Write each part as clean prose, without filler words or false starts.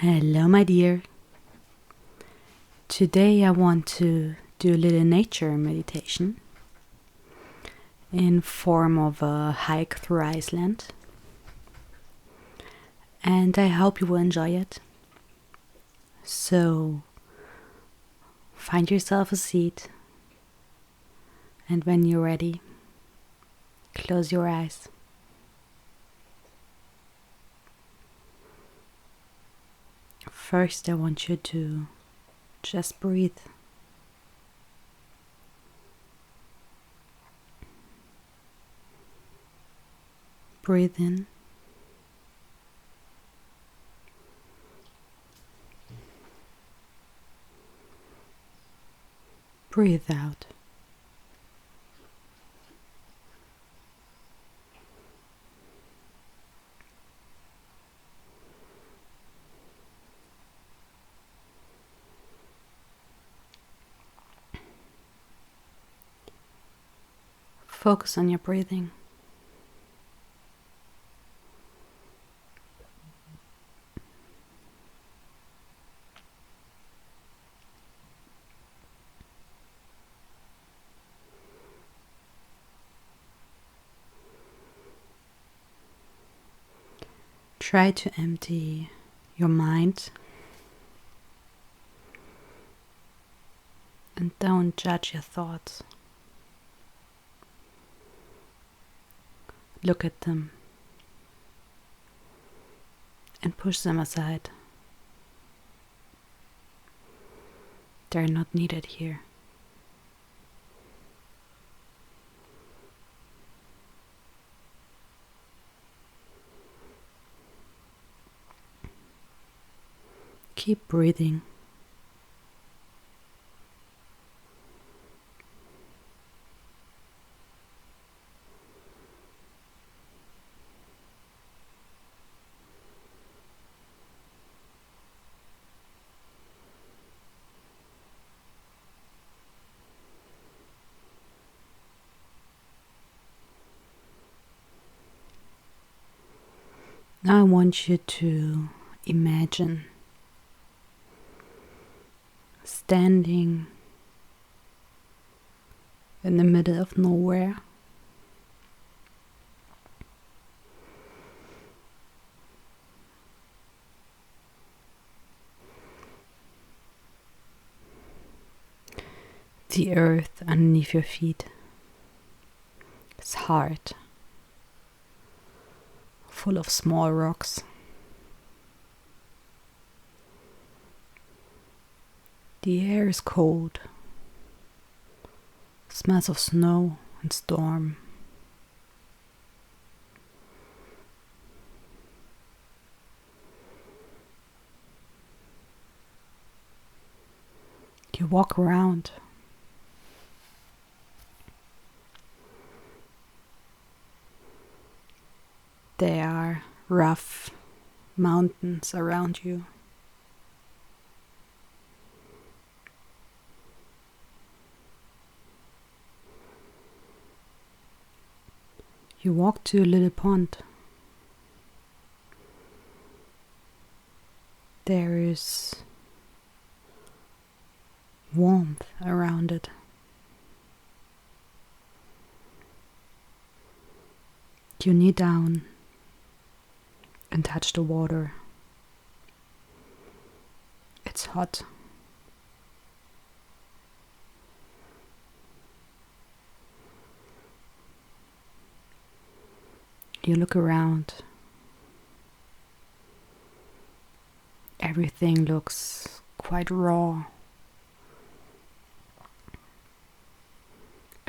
Hello, my dear. Today I want to do a little nature meditation in form of a hike through Iceland, and I hope you will enjoy it. So find yourself a seat, and when you're ready, close your eyes. First, I want you to just breathe. Breathe in. Breathe out. Focus on your breathing. Try to empty your mind and don't judge your thoughts. Look at them and push them aside. They're not needed here. Keep breathing. Now I want you to imagine standing in the middle of nowhere. The earth underneath your feet is hard, full of small rocks. The air is cold, smells of snow and storm. You walk around. There are rough mountains around you. You walk to a little pond. There is warmth around it. You kneel down and touch the water. It's hot. You look around. Everything looks quite raw.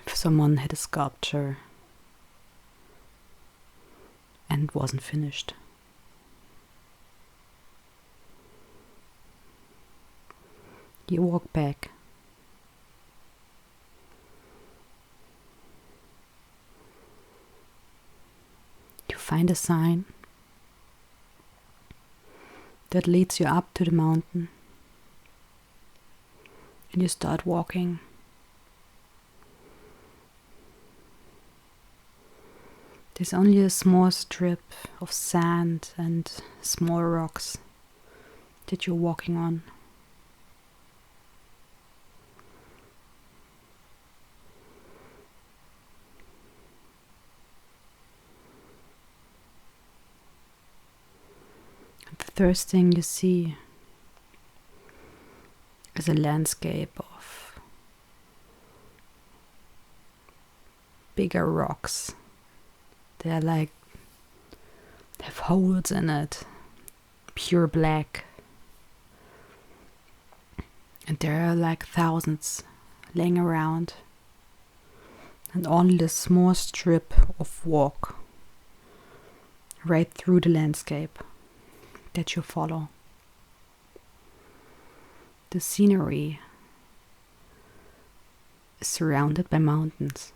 If someone had a sculpture and wasn't finished. You walk back. You find a sign that leads you up to the mountain, and you start walking. There's only a small strip of sand and small rocks that you're walking on. The first thing you see is a landscape of bigger rocks. They're like, they have holes in it, pure black. And there are like thousands laying around. And only this small strip of walk right through the landscape that you follow. The scenery is surrounded by mountains.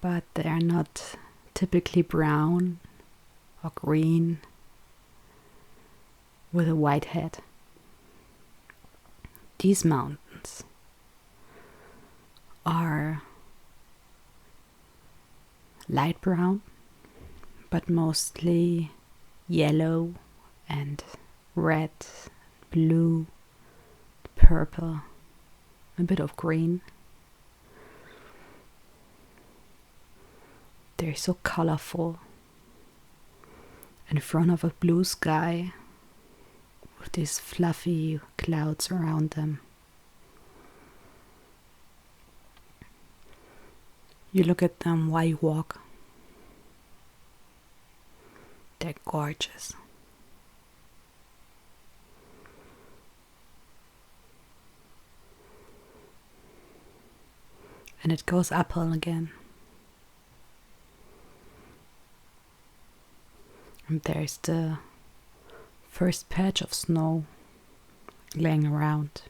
But they are not typically brown or green with a white head. These mountains are light brown, but mostly yellow and red, blue, purple, a bit of green. They're so colorful in front of a blue sky with these fluffy clouds around them. You look at them while you walk. They're gorgeous. And it goes uphill again. And there's the first patch of snow laying around.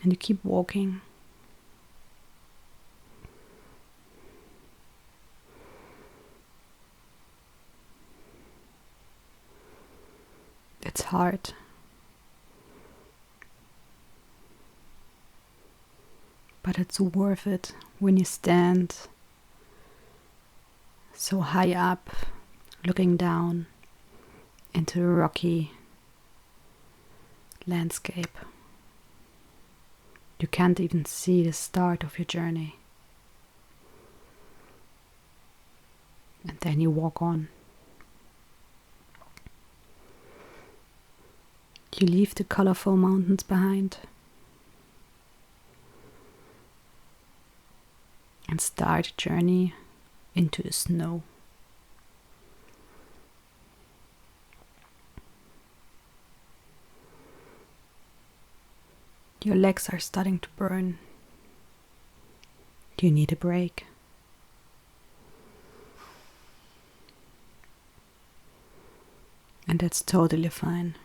And you keep walking. It's hard. But it's worth it when you stand so high up, looking down into a rocky landscape. You can't even see the start of your journey. And then you walk on. You leave the colorful mountains behind and start a journey into the snow. Your legs are starting to burn. You need a break. And that's totally fine.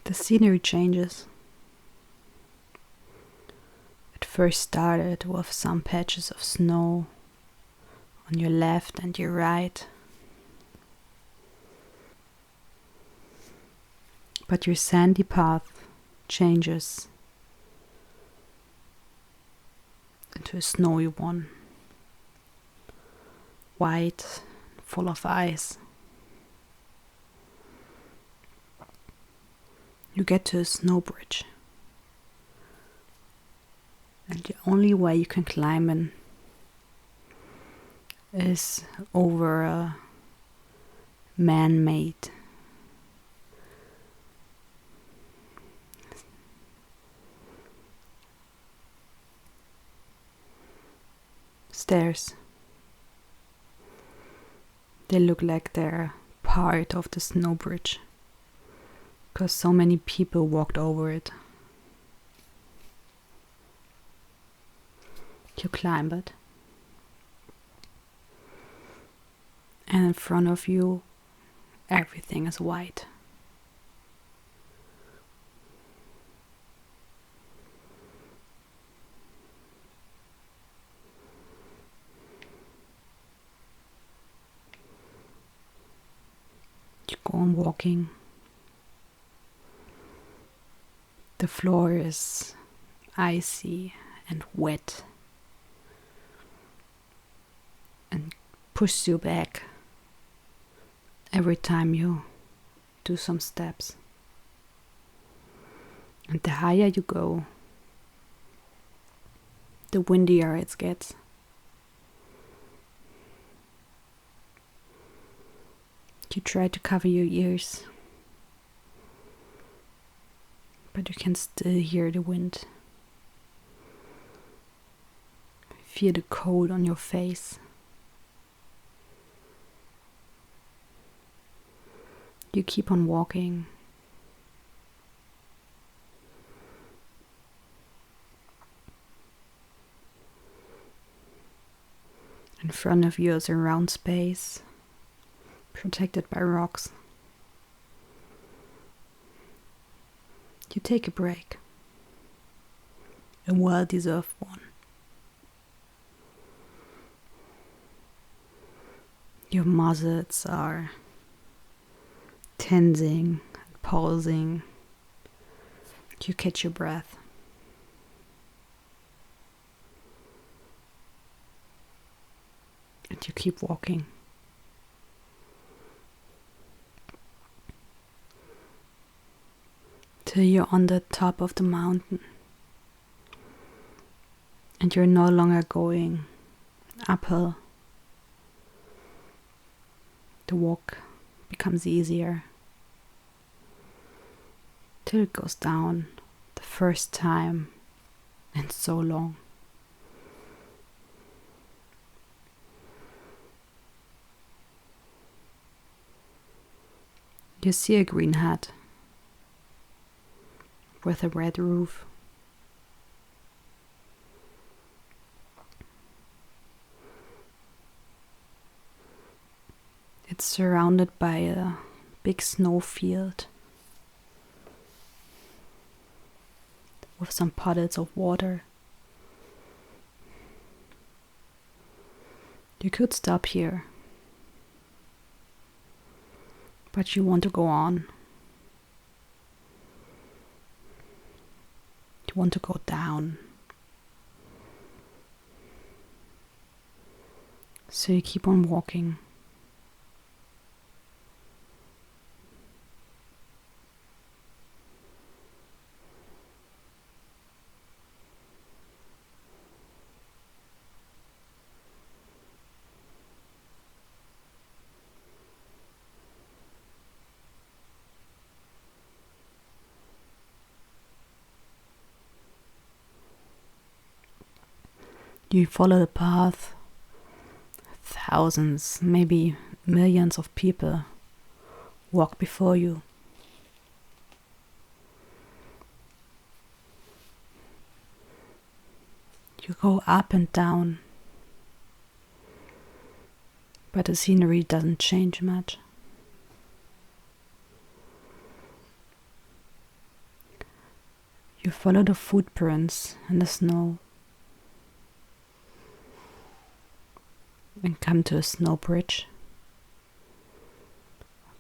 The scenery changes. It first started with some patches of snow on your left and your right. But your sandy path changes into a snowy one. White, full of ice. You get to a snow bridge. And the only way you can climb in is over a man-made stairs. They look like they're part of the snow bridge because so many people walked over it. You climb it, and in front of you everything is white. go on walking. The floor is icy and wet and pushes you back every time you do some steps. And the higher you go, the windier it gets. You try to cover your ears, but you can still hear the wind. Feel the cold on your face. You keep on walking. In front of you is a round space, protected by rocks. You take a break, a well-deserved one. Your muscles are tensing, pulsing. You catch your breath. And you keep walking. Till you're on the top of the mountain. And you're no longer going uphill. The walk becomes easier. Till it goes down the first time in so long. You see a green hut with a red roof. It's surrounded by a big snow field with some puddles of water. You could stop here, but you want to go on. You want to go down. So you keep on walking. You follow the path. Thousands, maybe millions of people walk before you. You go up and down, but the scenery doesn't change much. You follow the footprints in the snow and come to a snow bridge,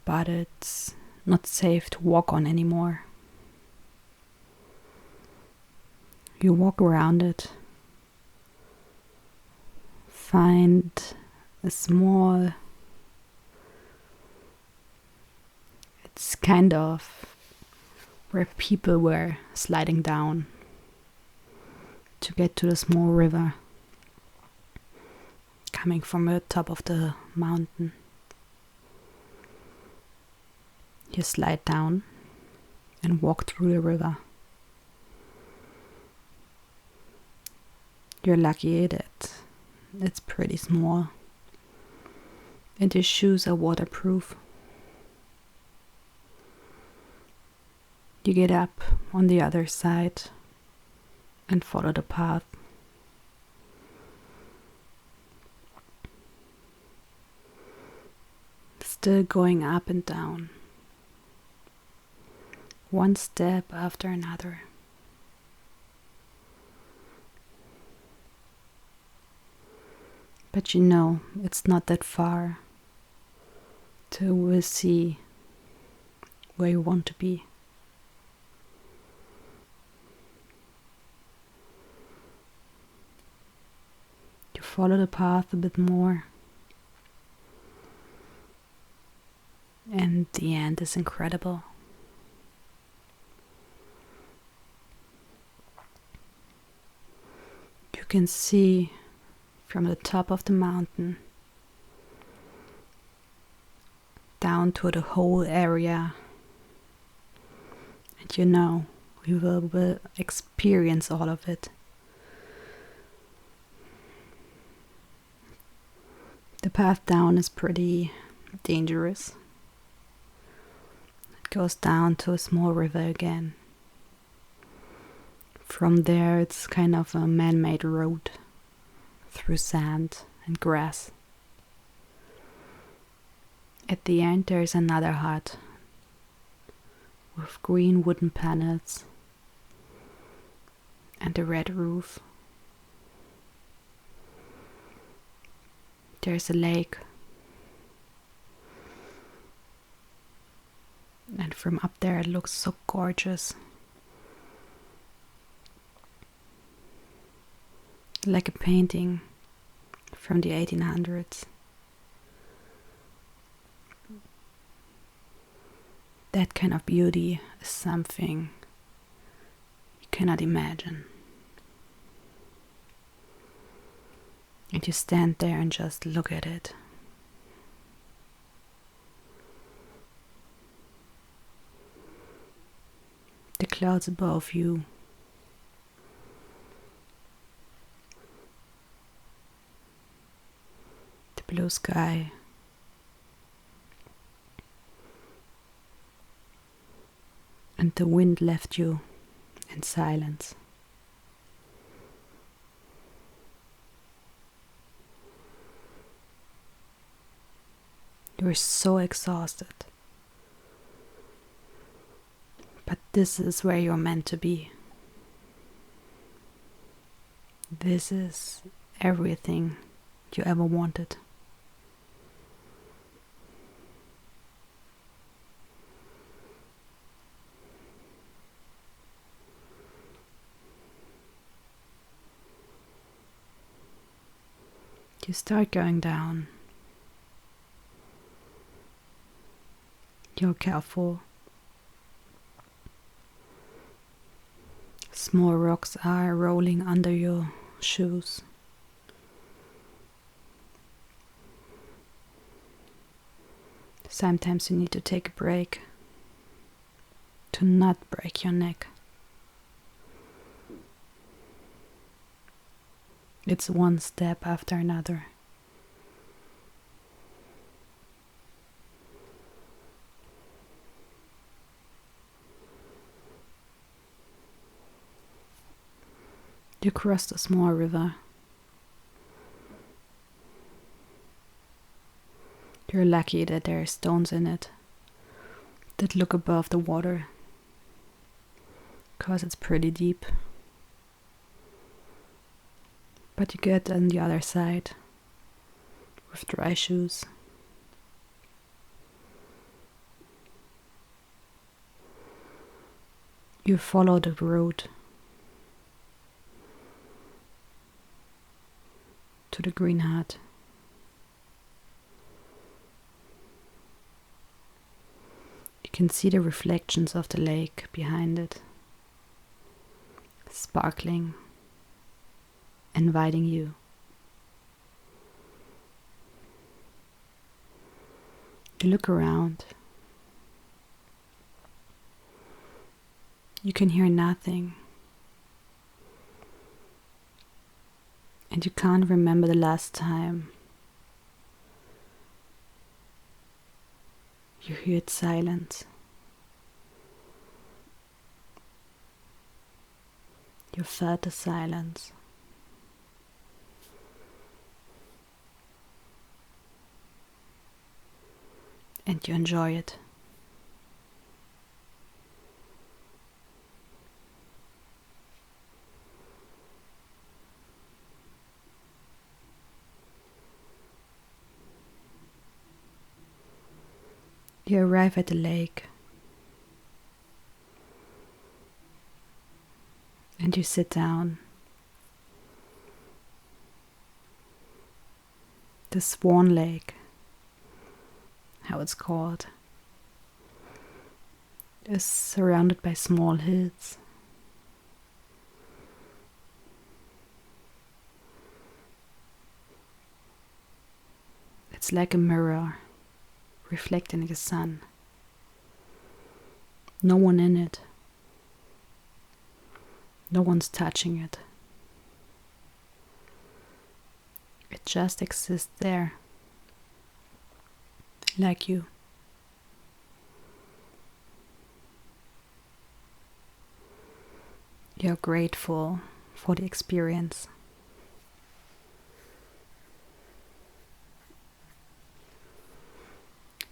but it's not safe to walk on anymore. You walk around it, find a small, it's kind of where people were sliding down to get to the small river coming from the top of the mountain. You slide down and walk through the river. You're lucky that it's pretty small and your shoes are waterproof. You get up on the other side and follow the path. Still going up and down, one step after another. But you know it's not that far till we'll see where you want to be. You follow the path a bit more, and the end is incredible. You can see from the top of the mountain down to the whole area, and you know you will experience all of it. The path down is pretty dangerous. It goes down to a small river again. From there it's kind of a man-made road through sand and grass. At the end there is another hut with green wooden panels and a red roof. There's a lake, and from up there it looks so gorgeous, like a painting from the 1800s. That kind of beauty is something you cannot imagine. And you stand there and just look at it. The clouds above you, the blue sky, and the wind left you in silence. You're so exhausted. But this is where you're meant to be. This is everything you ever wanted. You start going down. You're careful. Small rocks are rolling under your shoes. Sometimes you need to take a break to not break your neck. It's one step after another. You cross the small river. You're lucky that there are stones in it that look above the water, 'cause it's pretty deep. But you get on the other side with dry shoes. You follow the road to the green hut. You can see the reflections of the lake behind it, sparkling, inviting you. You look around. You can hear nothing. And you can't remember the last time you heard silence. You felt the silence. And you enjoy it. You arrive at the lake. and you sit down. The Swan Lake, how it's called, is surrounded by small hills. It's like a mirror reflecting the sun. No one in it. No one's touching it. It just exists there, like you. You're grateful for the experience.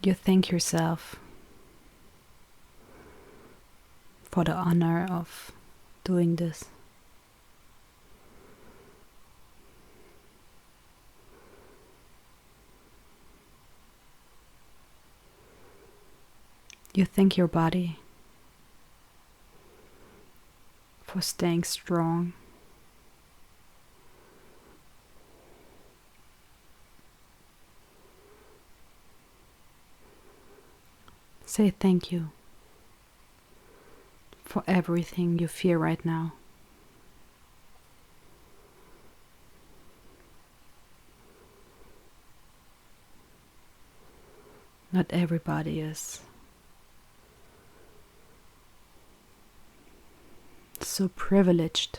You thank yourself for the honor of doing this. You thank your body for staying strong. Say thank you for everything you feel right now. Not everybody is so privileged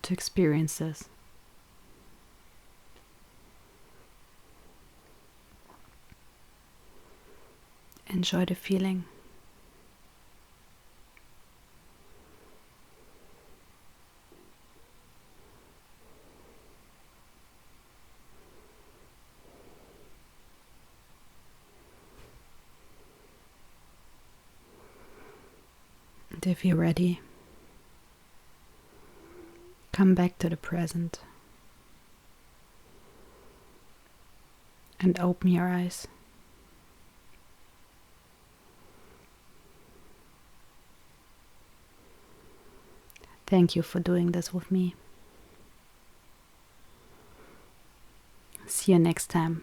to experience this. Enjoy the feeling. And if you're ready, come back to the present and open your eyes. Thank you for doing this with me. See you next time.